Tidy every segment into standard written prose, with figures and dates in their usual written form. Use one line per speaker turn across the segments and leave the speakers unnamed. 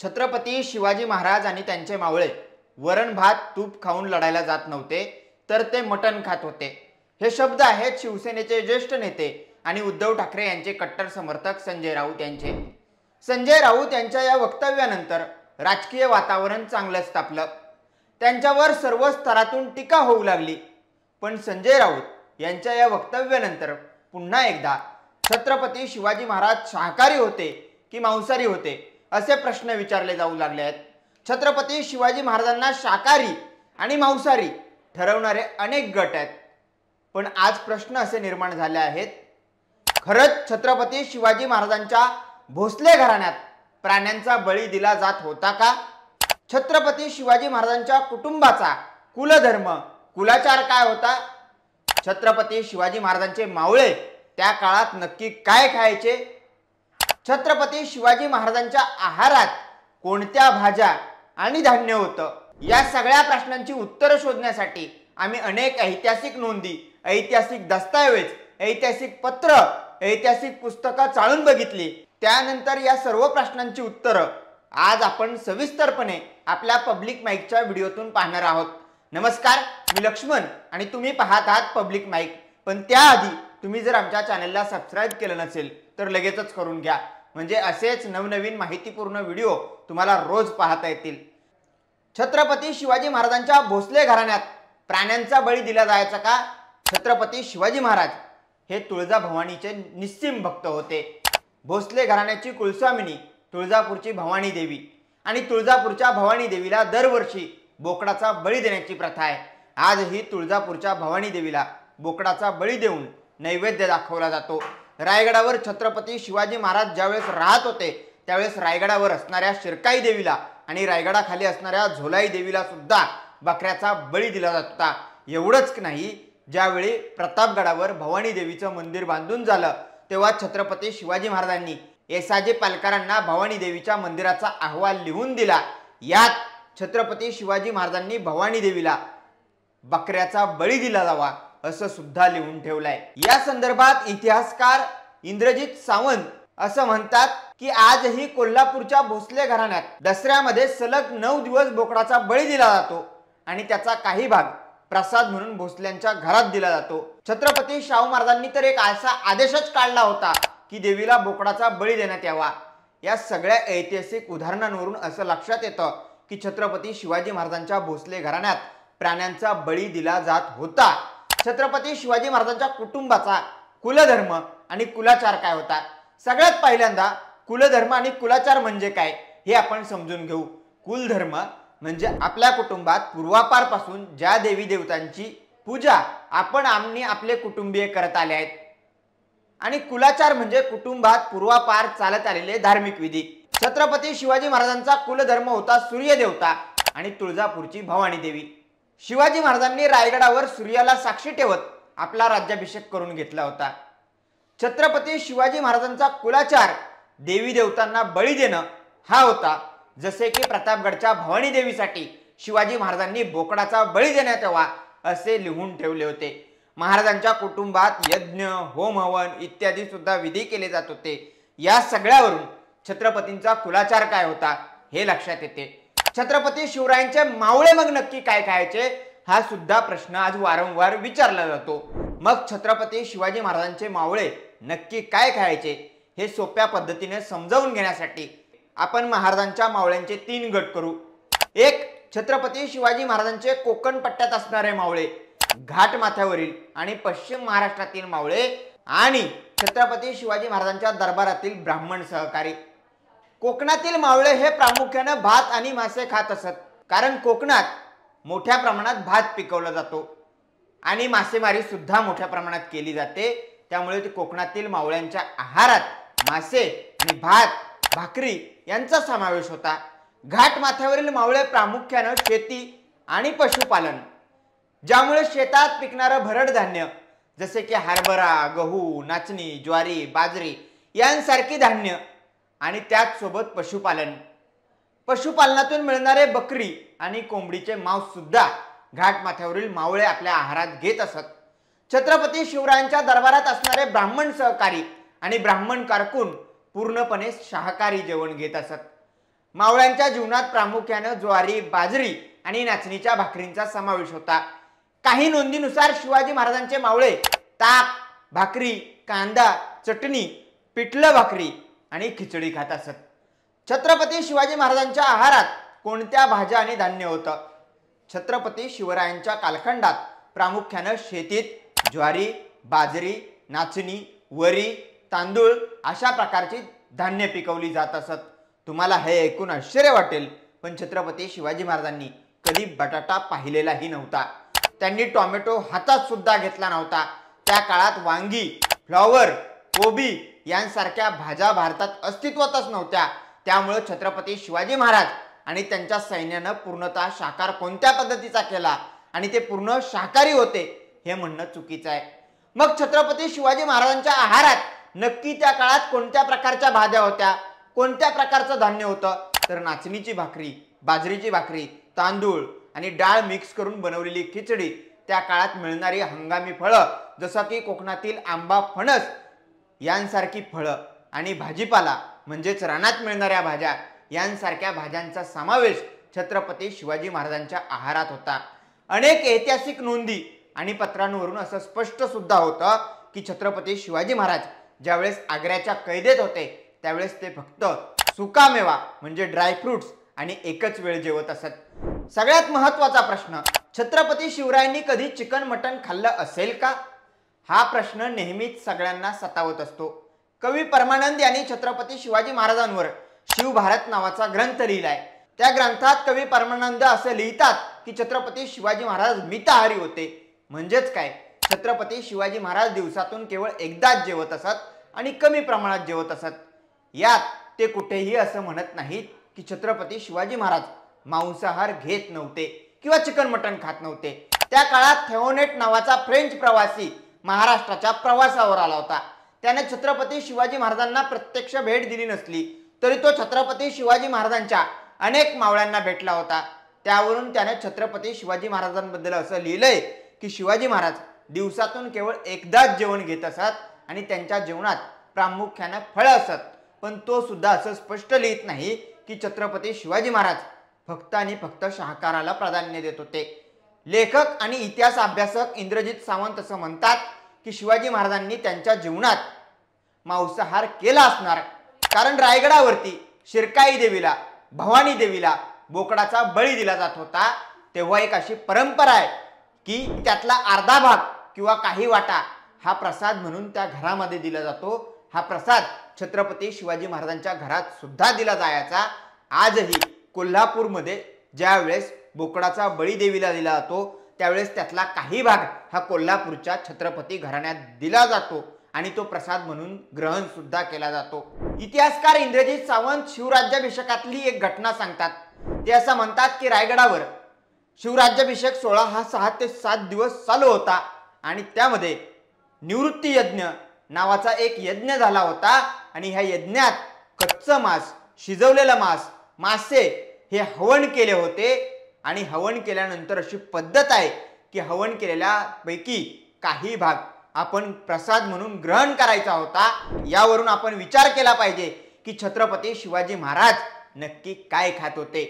छत्रपती शिवाजी महाराज आणि त्यांचे मावळे वरण भात तूप खाऊन लढायला जात नव्हते, तर ते मटण खात होते. हे शब्द आहेत शिवसेनेचे ज्येष्ठ नेते आणि उद्धव ठाकरे यांचे कट्टर समर्थक संजय राऊत यांचे. संजय राऊत यांच्या या वक्तव्यानंतर राजकीय वातावरण चांगलंच तापलं. त्यांच्यावर सर्व स्तरातून टीका होऊ लागली. पण संजय राऊत यांच्या या वक्तव्यानंतर पुन्हा एकदा छत्रपती शिवाजी महाराज शाकाहारी होते की मांसाहारी होते असे प्रश्न विचारले जाऊ लागले आहेत. छत्रपती शिवाजी महाराजांना शाकाहारी आणि मांसाहारी ठरवणारे अनेक गट आहेत. पण आज प्रश्न असे निर्माण झाले आहेत, खरंच छत्रपती शिवाजी महाराजांच्या भोसले घराण्यात प्राण्यांचा बळी दिला जात होता का? छत्रपती शिवाजी महाराजांच्या कुटुंबाचा कुलधर्म कुलाचार काय होता? छत्रपती शिवाजी महाराजांचे मावळे त्या काळात नक्की काय खायचे? छत्रपती शिवाजी महाराजांच्या आहारात कोणत्या भाज्या आणि धान्य होतं? या सगळ्या प्रश्नांची उत्तरं शोधण्यासाठी आम्ही अनेक ऐतिहासिक नोंदी, ऐतिहासिक दस्तऐवज, ऐतिहासिक पत्र, ऐतिहासिक पुस्तकं चाळून बघितली. त्यानंतर या सर्व प्रश्नांची उत्तरं आज आपण सविस्तरपणे आपल्या पब्लिक माईकच्या व्हिडिओतून पाहणार आहोत. नमस्कार, मी लक्ष्मण आणि तुम्ही पाहत आहात पब्लिक माईक. पण त्याआधी तुम्ही जर आमच्या चॅनलला सबस्क्राईब केलं नसेल तर लगेचच करून घ्या, म्हणजे असेच नवनवीन माहितीपूर्ण व्हिडिओ तुम्हाला रोज पाहता येतील. छत्रपती शिवाजी महाराजांच्या भोसले घराण्यात प्राण्यांचा बळी दिला जायचा का? छत्रपती शिवाजी महाराज हे तुळजाभवानीचे निस्सीम भक्त होते. भोसले घराण्याची कुलस्वामिनी तुळजापूरची भवानी देवी आणि तुळजापूरच्या भवानी देवीला दरवर्षी बोकडाचा बळी देण्याची प्रथा आहे. आजही तुळजापूरच्या भवानी देवीला बोकडाचा बळी देऊन नैवेद्य दाखवला जातो. रायगडावर छत्रपती शिवाजी महाराज ज्यावेळेस राहत होते त्यावेळेस रायगडावर असणाऱ्या शिरकाई देवीला आणि रायगडाखाली असणाऱ्या झोलाई देवीला सुद्धा बकऱ्याचा बळी दिला जात होता. एवढंच नाही, ज्यावेळी प्रतापगडावर भवानी देवीचं मंदिर बांधून झालं तेव्हा छत्रपती शिवाजी महाराजांनी येसाजी पालकरांना भवानी देवीच्या मंदिराचा अहवाल लिहून दिला. यात छत्रपती शिवाजी महाराजांनी भवानी देवीला बकऱ्याचा बळी दिला जावा असं सुद्धा लिहून ठेवलंय. या संदर्भात इतिहासकार इंद्रजित सावंत असं म्हणतात की आजही कोल्हापूरच्या भोसले घराण्यात दसऱ्यामध्ये सलग 9 दिवस बोकडाचा बळी दिला जातो आणि त्याचा काही भाग प्रसाद म्हणून भोसल्यांच्या घरात दिला जातो. छत्रपती शाहू महाराजांनी तर एक असा आदेशच काढला होता की देवीला बोकडाचा बळी देण्यात यावा. या सगळ्या ऐतिहासिक उदाहरणांवरून असं लक्षात येतं की छत्रपती शिवाजी महाराजांच्या भोसले घराण्यात प्राण्यांचा बळी दिला जात होता. छत्रपती शिवाजी महाराजांच्या कुटुंबाचा कुलधर्म आणि कुलाचार काय होता? सगळ्यात पहिल्यांदा कुलधर्म आणि कुलाचार म्हणजे काय हे आपण समजून घेऊ. कुलधर्म म्हणजे आपल्या कुटुंबात पूर्वापारपासून ज्या देवी देवतांची पूजा आपण आपले कुटुंबीय करत आले आहेत. आणि कुलाचार म्हणजे कुटुंबात पूर्वापार चालत आलेले धार्मिक विधी. छत्रपती शिवाजी महाराजांचा कुलधर्म होता सूर्यदेवता आणि तुळजापूरची भवानी देवी. शिवाजी महाराजांनी रायगडावर सूर्याला साक्षी ठेवत आपला राज्याभिषेक करून घेतला होता. छत्रपती शिवाजी महाराजांचा कुलाचार देवी देवतांना बळी देणं हा होता. जसे की प्रतापगडच्या भवानी देवीसाठी शिवाजी महाराजांनी बोकडाचा बळी देण्यात यावा असे लिहून ठेवले होते. महाराजांच्या कुटुंबात यज्ञ, होम हवन इत्यादी सुद्धा विधी केले जात होते. या सगळ्यावरून छत्रपतींचा कुलाचार काय होता हे लक्षात येते. छत्रपती शिवरायांचे मावळे मग नक्की काय खायचे हा सुद्धा प्रश्न आज वारंवार विचारला जातो. मग छत्रपती शिवाजी महाराजांचे मावळे नक्की काय खायचे हे सोप्या पद्धतीने समजावून घेण्यासाठी आपण महाराजांच्या मावळ्यांचे 3 गट करू. एक, छत्रपती शिवाजी महाराजांचे कोकण पट्ट्यात असणारे मावळे, घाट माथ्यावरील आणि पश्चिम महाराष्ट्रातील मावळे आणि छत्रपती शिवाजी महाराजांच्या दरबारातील ब्राह्मण सहकारी. कोकणातील मावळे हे प्रामुख्याने भात आणि मासे खात असत, कारण कोकणात मोठ्या प्रमाणात भात पिकवला जातो आणि मासेमारी सुद्धा मोठ्या प्रमाणात केली जाते. त्यामुळे कोकणातील मावळ्यांच्या आहारात मासे आणि भात, भाकरी यांचा समावेश होता. घाट माथ्यावरील मावळे प्रामुख्याने शेती आणि पशुपालन, ज्यामुळे शेतात पिकणारं भरड धान्य जसे की हरभरा, गहू, नाचणी, ज्वारी, बाजरी यांसारखी धान्य आणि त्याचसोबत पशुपालन, पशुपालनातून मिळणारे बकरी आणि कोंबडीचे मांस सुद्धा घाट माथ्यावरील मावळे आपल्या आहारात घेत असत. छत्रपती शिवरायांच्या दरबारात असणारे ब्राह्मण सहकारी आणि ब्राह्मण कारकून पूर्णपणे शाकाहारी जेवण घेत असत. मावळ्यांच्या जीवनात प्रामुख्याने ज्वारी, बाजरी आणि नाचणीच्या भाकरींचा समावेश होता. काही नोंदीनुसार शिवाजी महाराजांचे मावळे ताक, भाकरी, कांदा, चटणी, पिठलं भाकरी आणि खिचडी खात असत. छत्रपती शिवाजी महाराजांच्या आहारात कोणत्या भाज्या आणि धान्य होतं? छत्रपती शिवरायांच्या कालखंडात प्रामुख्याने शेतीत ज्वारी, बाजरी, नाचणी, वरी, तांदूळ अशा प्रकारची धान्य पिकवली जात असत. तुम्हाला हे ऐकून आश्चर्य वाटेल, पण छत्रपती शिवाजी महाराजांनी कधी बटाटा पाहिलेलाही नव्हता. त्यांनी टोमॅटो हातात सुद्धा घेतला नव्हता. त्या काळात वांगी, फ्लॉवर, कोबी यांसारख्या भाज्या भारतात अस्तित्वातच नव्हत्या. त्यामुळे छत्रपती शिवाजी महाराज आणि त्यांच्या सैन्यानं पूर्णतः शाकाहार कोणत्या पद्धतीचा केला आणि ते पूर्ण शाकाहारी होते हे म्हणणं चुकीचं आहे. मग छत्रपती शिवाजी महाराजांच्या आहारात नक्की त्या काळात कोणत्या प्रकारच्या भाज्या होत्या, कोणत्या प्रकारचं धान्य होतं? तर नाचणीची भाकरी, बाजरीची भाकरी, तांदूळ आणि डाळ मिक्स करून बनवलेली खिचडी, त्या काळात मिळणारी हंगामी फळं जसं की कोकणातील आंबा, फणस यांसारखी फळं आणि भाजीपाला म्हणजेच रानात मिळणाऱ्या भाज्या यांसारख्या भाज्यांचा समावेश छत्रपती शिवाजी महाराजांच्या आहारात होता. अनेक ऐतिहासिक नोंदी आणि पत्रांवरून असं स्पष्ट सुद्धा होतं की छत्रपती शिवाजी महाराज ज्यावेळेस आग्र्याच्या कैदेत होते त्यावेळेस ते फक्त सुकामेवा म्हणजे ड्रायफ्रुट्स आणि एकच वेळ जेवत असत. सगळ्यात महत्त्वाचा प्रश्न, छत्रपती शिवरायांनी कधी चिकन मटण खाल्लं असेल का? हा प्रश्न नेहमीच सगळ्यांना सतावत असतो. कवी परमानंद यांनी छत्रपती शिवाजी महाराजांवर शिवभारत नावाचा ग्रंथ लिहिलाय. त्या ग्रंथात कवी परमानंद असं लिहितात की छत्रपती शिवाजी महाराज मिताहारी होते. म्हणजेच काय, छत्रपती शिवाजी महाराज दिवसातून केवळ एकदाच जेवत असत आणि कमी प्रमाणात जेवत असत. यात ते कुठेही असं म्हणत नाहीत की छत्रपती शिवाजी महाराज मांसाहार घेत नव्हते किंवा चिकन मटण खात नव्हते. त्या काळात थेओनेट नावाचा फ्रेंच प्रवासी महाराष्ट्राच्या प्रवासावर आला होता. त्याने छत्रपती शिवाजी महाराजांना प्रत्यक्ष भेट दिली नसली तरी तो छत्रपती शिवाजी महाराजांच्या अनेक मावळ्यांना भेटला होता. त्यावरून त्याने छत्रपती शिवाजी महाराजांबद्दल असं लिहिलंय की शिवाजी महाराज दिवसातून केवळ एकदाच जेवण घेत असत आणि त्यांच्या जेवणात प्रामुख्याने फळं असत. पण तो सुद्धा असं स्पष्ट लिहित नाही की छत्रपती शिवाजी महाराज फक्त आणि फक्त शाकाहाराला प्राधान्य देत होते. लेखक आणि इतिहास अभ्यासक इंद्रजित सावंत असं म्हणतात की शिवाजी महाराजांनी त्यांच्या जीवनात मांसाहार केला असणार, कारण रायगडावरती शिरकाई देवीला, भवानी देवीला बोकडाचा बळी दिला जात होता. तेव्हा एक अशी परंपरा आहे की त्यातला अर्धा भाग किंवा काही वाटा हा प्रसाद म्हणून त्या घरामध्ये दिला जातो. हा प्रसाद छत्रपती शिवाजी महाराजांच्या घरात सुद्धा दिला जायचा. आजही कोल्हापूरमध्ये ज्या वेळेस बोकडाचा बळी देवीला दिला जातो त्यावेळेस त्यातला काही भाग हा कोल्हापूरच्या छत्रपती घराण्यात दिला जातो आणि तो प्रसाद म्हणून ग्रहण सुद्धा केला जातो. इतिहासकार इंद्रजित सावंत शिवराज्याभिषेकातली एक घटना सांगतात. ते असं म्हणतात की रायगडावर शिवराज्याभिषेक सोहळा हा 6 ते 7 दिवस चालू होता आणि त्यामध्ये निवृत्ती यज्ञ नावाचा एक यज्ञ झाला होता आणि ह्या यज्ञात कच्चं मांस, शिजवलेलं मांस, मासे हे हवन केले होते आणि हवन केल्यानंतर अशी पद्धत आहे की हवन केलेल्या पैकी काही भाग आपण प्रसाद म्हणून ग्रहण करायचा होता. यावरून आपण विचार केला पाहिजे की छत्रपती शिवाजी महाराज नक्की काय खात होते.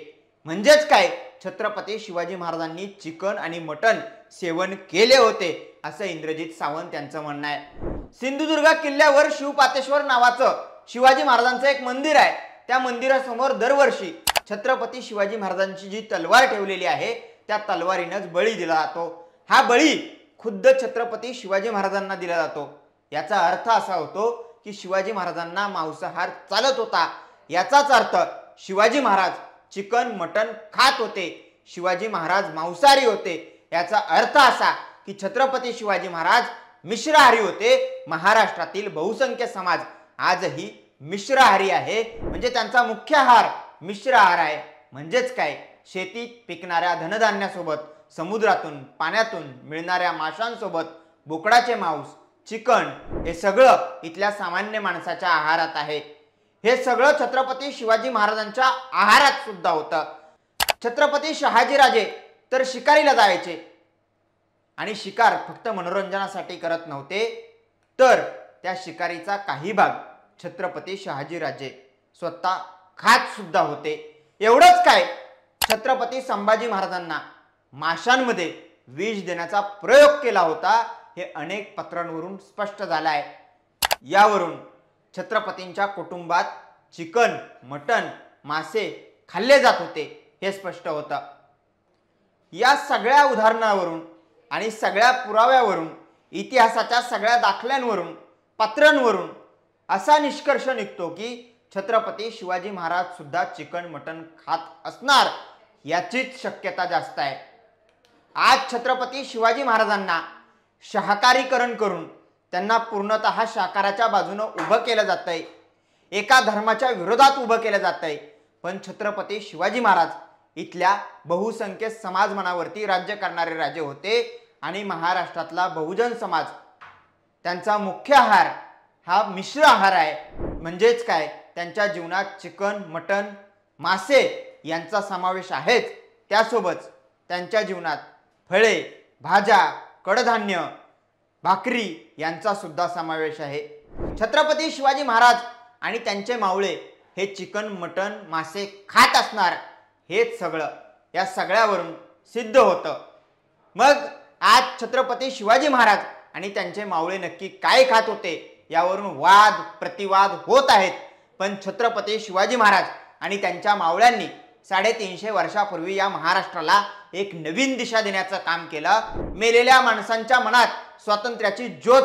म्हणजेच काय, छत्रपती शिवाजी महाराजांनी चिकन आणि मटण सेवन केले होते असं इंद्रजित सावंत यांचं म्हणणं आहे. सिंधुदुर्ग किल्ल्यावर शिवपातेश्वर नावाचं शिवाजी महाराजांचं एक मंदिर आहे. त्या मंदिरासमोर दरवर्षी छत्रपती शिवाजी महाराजांची जी तलवार ठेवलेली आहे त्या तलवारीनंच बळी दिला जातो. हा बळी खुद्द छत्रपती शिवाजी महाराजांना दिला जातो. याचा अर्थ असा होतो की शिवाजी महाराजांना मांसाहार चालत होता. याचाच अर्थ शिवाजी महाराज चिकन मटण खात होते, शिवाजी महाराज मांसाहारी होते. याचा अर्थ असा की छत्रपती शिवाजी महाराज मिश्राहारी होते. महाराष्ट्रातील बहुसंख्य समाज आजही मिश्राहारी आहे, म्हणजे त्यांचा मुख्य आहार मिश्र आहार आहे. म्हणजेच काय, शेतीत पिकणाऱ्या धनधान्यासोबत समुद्रातून पाण्यातून मिळणाऱ्या माशांसोबत बोकडाचे मांस, चिकन हे सगळं इथल्या सामान्य माणसाच्या आहारात आहे. हे सगळं छत्रपती शिवाजी महाराजांच्या आहारात सुद्धा होतं. छत्रपती शहाजीराजे तर शिकारीला जायचे आणि शिकार फक्त मनोरंजनासाठी करत नव्हते, तर त्या शिकारीचा काही भाग छत्रपती शहाजीराजे स्वतः खात सुद्धा होते. एवढंच काय, छत्रपती संभाजी महाराजांना माशांमध्ये विष देण्याचा प्रयोग केला होता हे अनेक पत्रांवरून स्पष्ट झालं आहे. यावरून छत्रपतींच्या कुटुंबात चिकन, मटण, मासे खाल्ले जात होते हे स्पष्ट होतं. या सगळ्या उदाहरणावरून आणि सगळ्या पुराव्यावरून, इतिहासाच्या सगळ्या दाखल्यांवरून, पत्रांवरून असा निष्कर्ष निघतो की छत्रपती शिवाजी महाराज सुद्धा चिकन, मटण खात असणार याचीच शक्यता जास्त आहे. आज छत्रपती शिवाजी महाराजांना शाकाहारीकरण करून त्यांना पूर्णतः शाकाहाराच्या बाजूने उभं केलं जातंय, एका धर्माच्या विरोधात उभं केलं जातंय. पण छत्रपती शिवाजी महाराज इथल्या बहुसंख्य समाज मनावरती राज्य करणारे राजे होते आणि महाराष्ट्रातला बहुजन समाज त्यांचा मुख्य आहार हा मिश्र आहार आहे. म्हणजेच काय, त्यांच्या जीवनात चिकन, मटण, मासे यांचा समावेश आहेच, त्यासोबत त्यांच्या जीवनात फळे, भाज्या, कडधान्य, भाकरी यांचा सुद्धा समावेश आहे. छत्रपती शिवाजी महाराज आणि त्यांचे मावळे हे चिकन, मटण, मासे खात असणार हेच सगळं या सगळ्यावरून सिद्ध होतं. मग आज छत्रपती शिवाजी महाराज आणि त्यांचे मावळे नक्की काय खात होते यावरून वाद प्रतिवाद होत आहेत. पण छत्रपती शिवाजी महाराज आणि त्यांच्या मावळ्यांनी 350 वर्षापूर्वी या महाराष्ट्राला एक नवीन दिशा देण्याचं काम केलं. मेलेल्या माणसांच्या मनात स्वातंत्र्याची ज्योत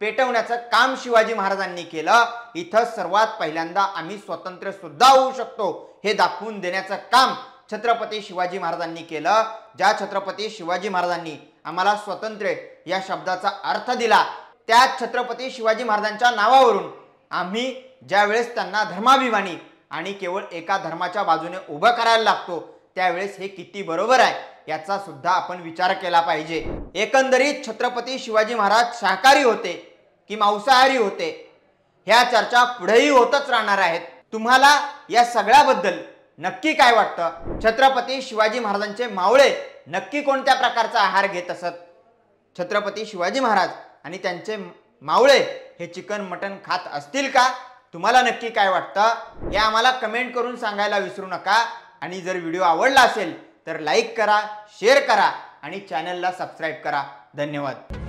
पेटवण्याचं काम शिवाजी महाराजांनी केलं. इथं सर्वात पहिल्यांदा आम्ही स्वतंत्र सुद्धा होऊ शकतो हे दाखवून देण्याचं काम छत्रपती शिवाजी महाराजांनी केलं. ज्या छत्रपती शिवाजी महाराजांनी आम्हाला स्वातंत्र्य या शब्दाचा अर्थ दिला, त्या छत्रपती शिवाजी महाराजांच्या नावावरून आम्ही ज्यावेळेस त्यांना धर्माभिमानी आणि केवळ एका धर्माच्या बाजूने उभं करायला लागतो त्यावेळेस हे किती बरोबर आहे याचा सुद्धा आपण विचार केला पाहिजे. एकंदरीत छत्रपती शिवाजी महाराज शाकाहारी होते की मांसाहारी होते ह्या चर्चा पुढेही होतच राहणार आहेत. तुम्हाला या सगळ्याबद्दल नक्की काय वाटतं? छत्रपती शिवाजी महाराजांचे मावळे नक्की कोणत्या प्रकारचा आहार घेत असत? छत्रपती शिवाजी महाराज आणि त्यांचे मावळे हे चिकन, मटण खात असतील का? तुम्हाला नक्की काय वाटतं हे आम्हाला कमेंट करून सांगायला विसरू नका. आणि जर व्हिडिओ आवडला असेल तर लाईक करा, शेअर करा आणि चॅनलला सबस्क्राईब करा. धन्यवाद.